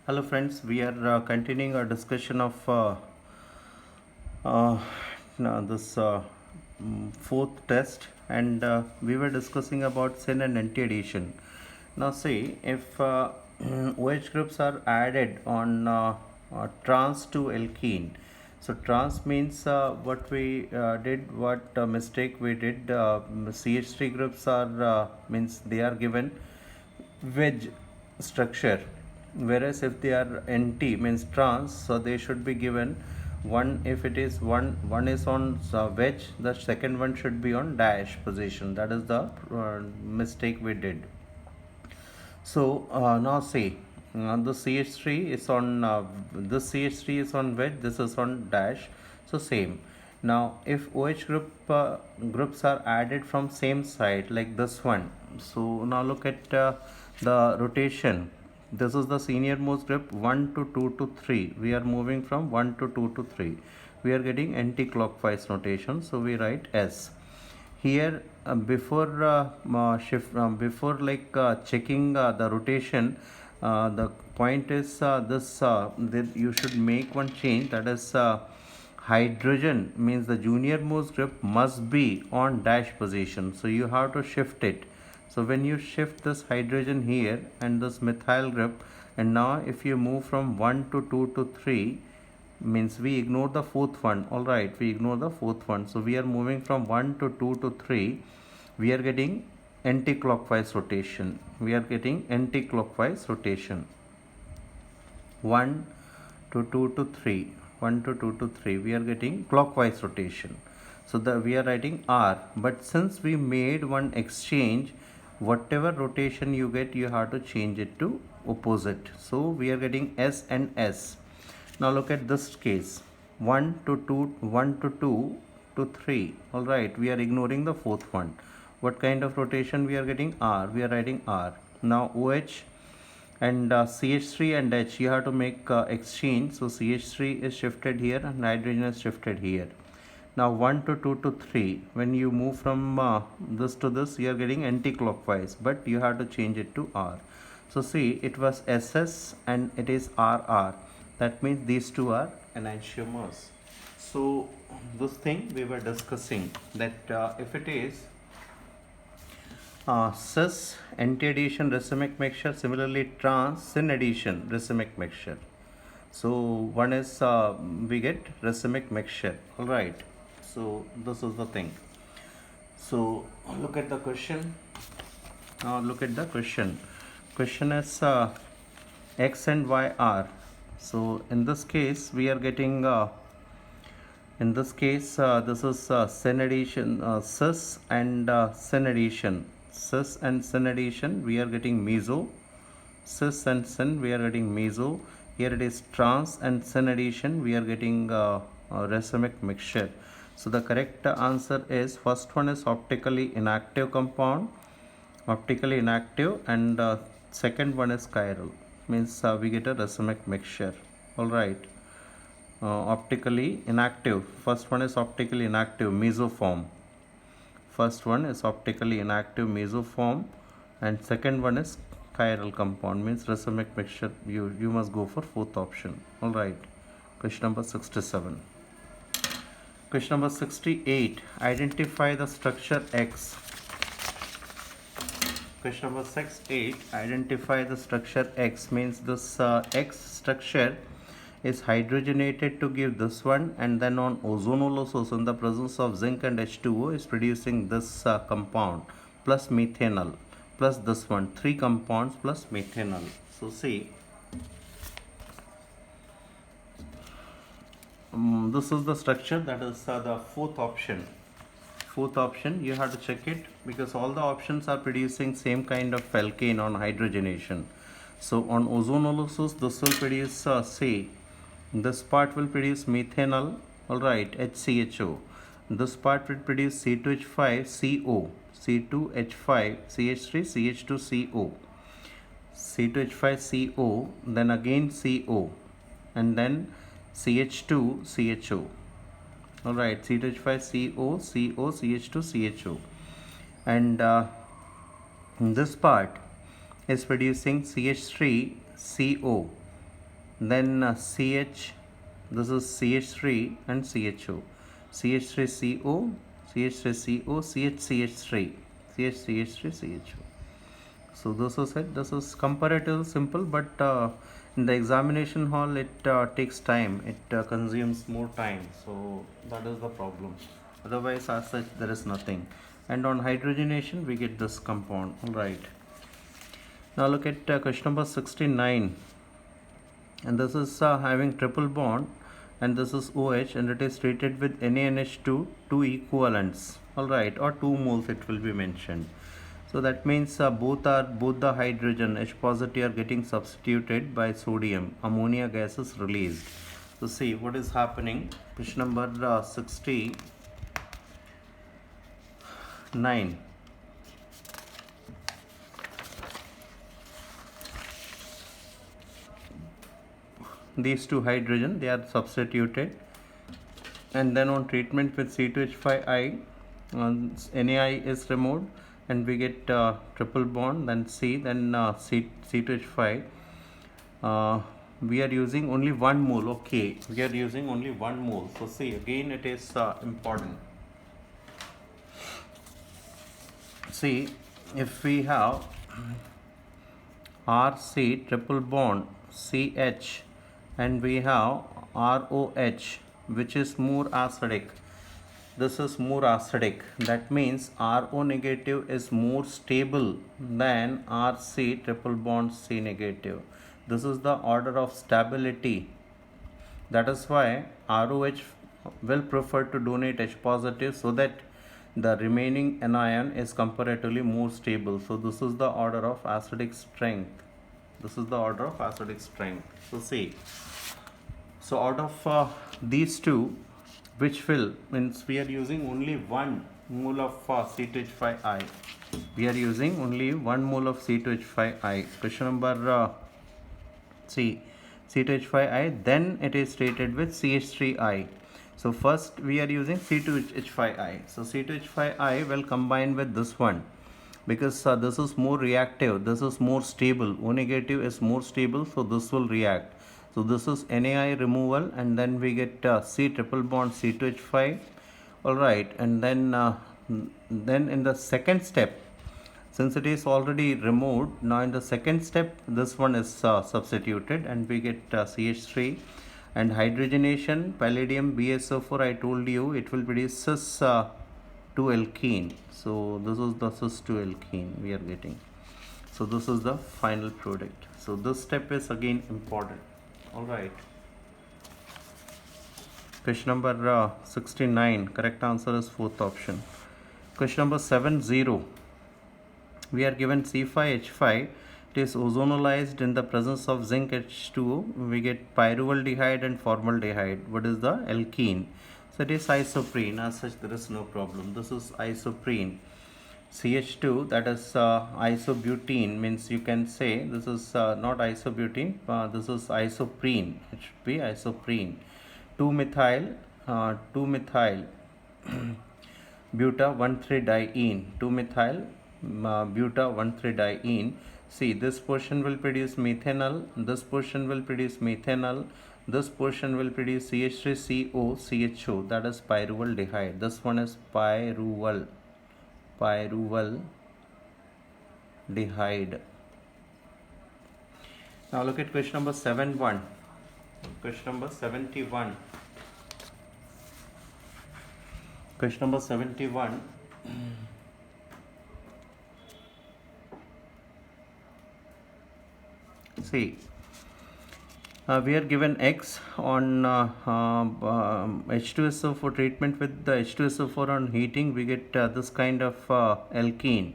Hello friends, we are continuing our discussion of uh, now this fourth test, and we were discussing about syn and anti-addition. Now see, if OH groups are added on trans to alkene, so trans means what we did, what mistake we did. CH3 groups are means they are given wedge structure, whereas if they are nt means trans, so they should be given one. If it is one is on wedge, the second one should be on dash position. That is the mistake we did. So now see, the CH3 is on this CH3 is on wedge, this is on dash, so same. Now if OH groups are added from same side like this one, so now look at the rotation. This is the senior most group 1 to 2 to 3. We are moving from 1 to 2 to 3. We are getting anti-clockwise rotation, so we write S here. Before like checking the rotation, the point is this that you should make one change, that is hydrogen means the junior most group must be on dash position, so you have to shift it. So when you shift this hydrogen here and this methyl group, and now if you move from 1 to 2 to 3, means we ignore the fourth one. All right, we ignore the fourth one, so we are moving from 1 to 2 to 3. We are getting anti-clockwise rotation. 1 to 2 to 3, 1 to 2 to 3, we are getting clockwise rotation. So we are writing R, but since we made one exchange, whatever rotation you get, you have to change it to opposite. So we are getting S and S. Now look at this case, 1 to 2, 1 to 2 to 3. All right, we are ignoring the fourth one. What kind of rotation we are getting? R. We are writing R. Now OH and CH3 and H, you have to make exchange. So CH3 is shifted here and hydrogen is shifted here. Now 1 to 2 to 3, when you move from this to this, you are getting anti-clockwise, but you have to change it to R. So see, it was SS and it is RR. That means these two are enantiomers. So this thing we were discussing, that if it is cis anti-addition racemic mixture, similarly trans syn addition racemic mixture. So one is we get racemic mixture. All right, so this is the thing. So look at the question. Question is X and Y are. So in this case we are getting this is syn addition, cis and syn addition. Cis and syn addition, we are getting meso. Cis and syn, we are getting meso. Here it is trans and syn addition, we are getting racemic mixture. So the correct answer is, first one is optically inactive compound, and second one is chiral, means we get a racemic mixture. All right, optically inactive, first one is optically inactive mesoform. And second one is chiral compound, means racemic mixture. You must go for fourth option. All right, question number 67. Question number 68, identify the structure X. Question number 68, identify the structure X, means this X structure is hydrogenated to give this one, and then on ozonolysis in the presence of zinc and H2O is producing this compound plus methanol plus this one, 3 compounds plus methanol. So see, this is the structure, that is the fourth option. You have to check it, because all the options are producing same kind of alkane on hydrogenation. So on ozonolysis this will produce say this part will produce methanol. All right, HCHO. This part will produce C2H5CO, C2H5, CH3, CH2CO, C2H5CO, then again CO, and then CH2, CHO. All right, C2H5CO, CO, CH2, CHO, and this part is producing CH3, CO, then CH, this is CH3 and CHO, CH3CO, CH3CO, CH3, CH3CHO. So this is it. This is comparatively simple, but in the examination hall it takes time, it consumes more time, so that is the problem. Otherwise, as such, there is nothing. And on hydrogenation we get this compound. All right, now look at question number 69, and this is having triple bond, and this is OH, and it is treated with NaNH2, two equivalents. All right, or 2 moles it will be mentioned. So that means both the hydrogen H positive are getting substituted by sodium. Ammonia gas is released. So see what is happening. Question number 69. These two hydrogen, they are substituted, and then on treatment with C2H5I, NaI is removed, and we get triple bond, then C, then C2H5. We are using only 1 mole. Okay, we are using only 1 mole. So see, again it is important. See, if we have RC triple bond CH, and we have ROH, which is more acidic. This is more acidic. That means RO negative is more stable than RC triple bond C negative. This is the order of stability. That is why ROH will prefer to donate H positive, so that the remaining anion is comparatively more stable. So this is the order of acidic strength. This is the order of acidic strength. So see, so out of these two, which will, means we are using only 1 mole of C2H5I. We are using only 1 mole of C2H5I. Question number C, C2H5I, then it is treated with CH3I. So first we are using C2H5I. So C2H5I will combine with this one, because this is more reactive, this is more stable. O negative is more stable, so this will react. So this is NaI removal, and then we get C triple bond C2H5. All right, and then in the second step, since it is already removed, now in the second step this one is substituted, and we get CH3. And hydrogenation, palladium BSO4, I told you it will produce cis 2 alkene. So this is the cis 2 alkene we are getting. So this is the final product. So this step is again important. All right. Question number 69. Correct answer is fourth option. Question number 70. We are given C5H5. It is ozonalized in the presence of zinc H2O. We get pyruvaldehyde and formaldehyde. What is the alkene? So it is isoprene. As such, there is no problem. This is isoprene. CH2, that is isobutene, means you can say this is not isobutene, this is isoprene. It should be isoprene. 2-methyl buta 1,3-diene, 2-methyl buta 1,3-diene. See, this portion will produce methanol, this portion will produce methanol, this portion will produce CH3CO, CHO, that is pyruvaldehyde. This one is pyruvaldehyde. Now look at question number 71. Question number 71. Question number 71. See, we are given X on H2SO for treatment with the H2SO4 on heating. We get this kind of alkene.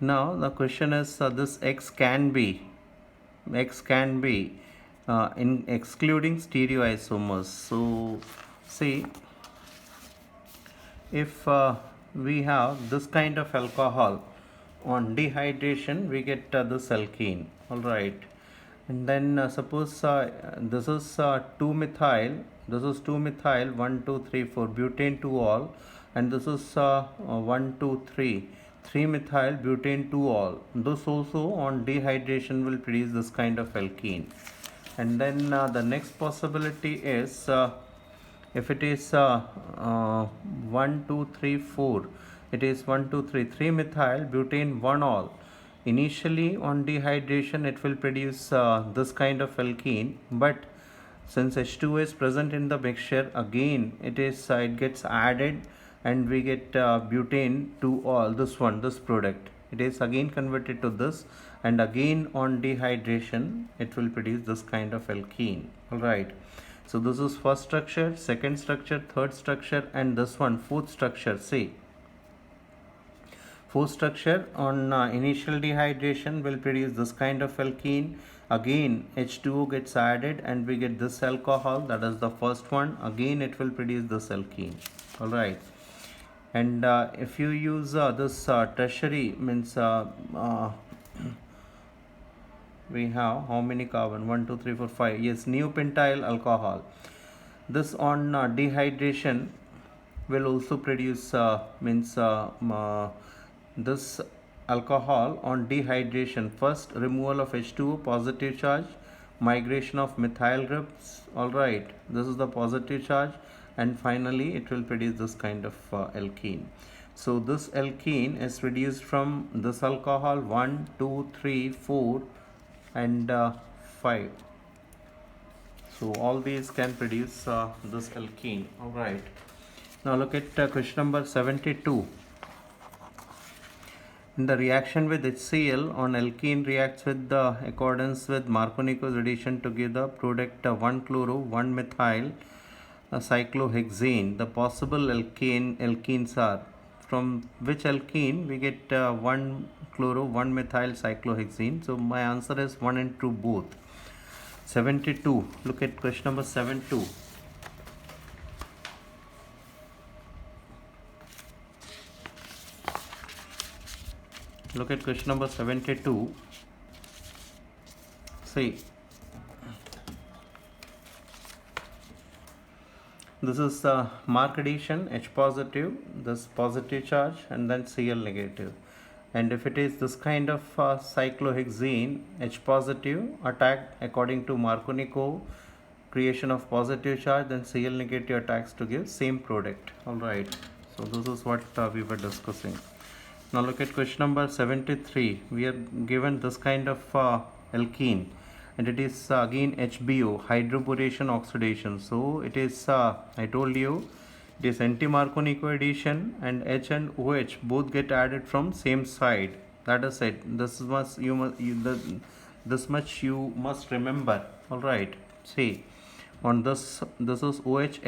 Now the question is, this X can be in excluding stereoisomers. So see, if we have this kind of alcohol on dehydration, we get this alkene. All right. And then suppose this is 2-methyl, this is 2-methyl 1 2 3 4 butane 2-all, and this is 1 2 3 3-methyl butane 2-all. This also on dehydration will produce this kind of alkene. And then the next possibility is if it is 1 2 3 4, it is 1 2 3 3 methyl butane 1 all. Initially on dehydration it will produce this kind of alkene, but since H2O is present in the mixture, again it gets added and we get butane to all this product. It is again converted to this, and again on dehydration it will produce this kind of alkene. Alright, so this is first structure, second structure, third structure, and this one fourth structure. See, fourth structure on initial dehydration will produce this kind of alkene. Again H2O gets added and we get this alcohol, that is the first one. Again it will produce this alkene. Alright, and if you use this tertiary, means we have how many carbon, 1 2 3 4 5, yes, neopentyl alcohol. This on dehydration will also produce this alcohol on dehydration. First removal of H2O, positive charge, migration of methyl groups. Alright, this is the positive charge, and finally it will produce this kind of alkene. So this alkene is reduced from this alcohol 1 2 3 4 and 5. So all these can produce this alkene. Alright, now look at question number 72. In the reaction with HCl on alkene reacts with the accordance with Markovnikov's addition to give the product 1-chloro 1-methyl cyclohexane. The possible alkenes are, from which alkene we get 1-chloro 1-methyl cyclohexane. So my answer is 1 and 2 both. 72. Look at question number 72. Look at question number 72. See, this is the mark addition, H positive, this positive charge, and then Cl negative. And if it is this kind of cyclohexane, H positive attack according to Markovnikov, creation of positive charge, then Cl negative attacks to give same product. Alright, so this is what we were discussing. Now look at question number 73. We are given this kind of alkene, and it is again HBO, hydroboration oxidation. So it is I told you it is anti-Markovnikov addition, and H and OH both get added from same side. That is it. This much you must remember. All right. See, on this is OH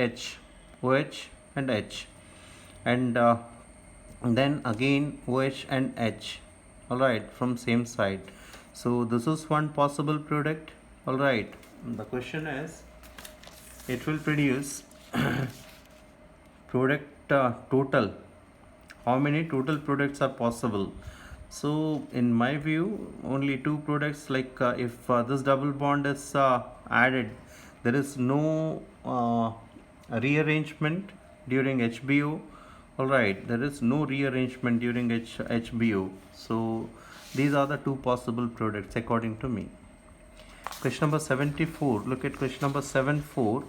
and H, and then again OH and H, alright, from same side. So this is one possible product. Alright, the question is, it will produce product total. How many total products are possible? So in my view, only two products. Like if this double bond is added, there is no rearrangement during HBO. Alright, there is no rearrangement during HBO. So these are the two possible products according to me. Question number 74. Look at question number 74.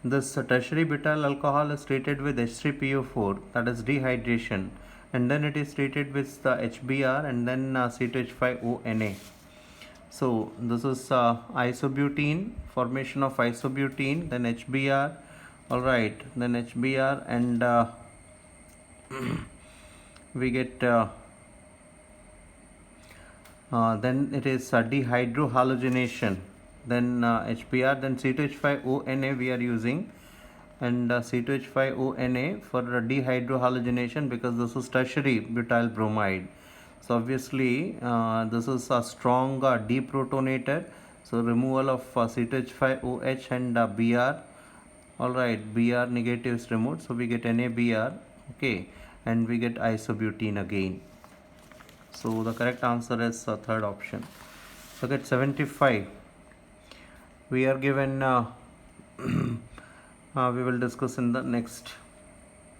This tertiary butyl alcohol is treated with H3PO4, that is dehydration, and then it is treated with the HBr and then C2H5ONA. So this is isobutene, formation of isobutene, then HBr. Alright, then HBr, and we get then it is dehydrohalogenation, then HBr, then C2H5ONA we are using, and C2H5ONA for dehydrohalogenation, because this is tertiary butyl bromide. So obviously this is a strong deprotonator, so removal of C2H5OH and Br. Alright, Br negative is removed, so we get NaBr, okay, and we get isobutene again. So the correct answer is third option. Look at 75. We are given we will discuss in the next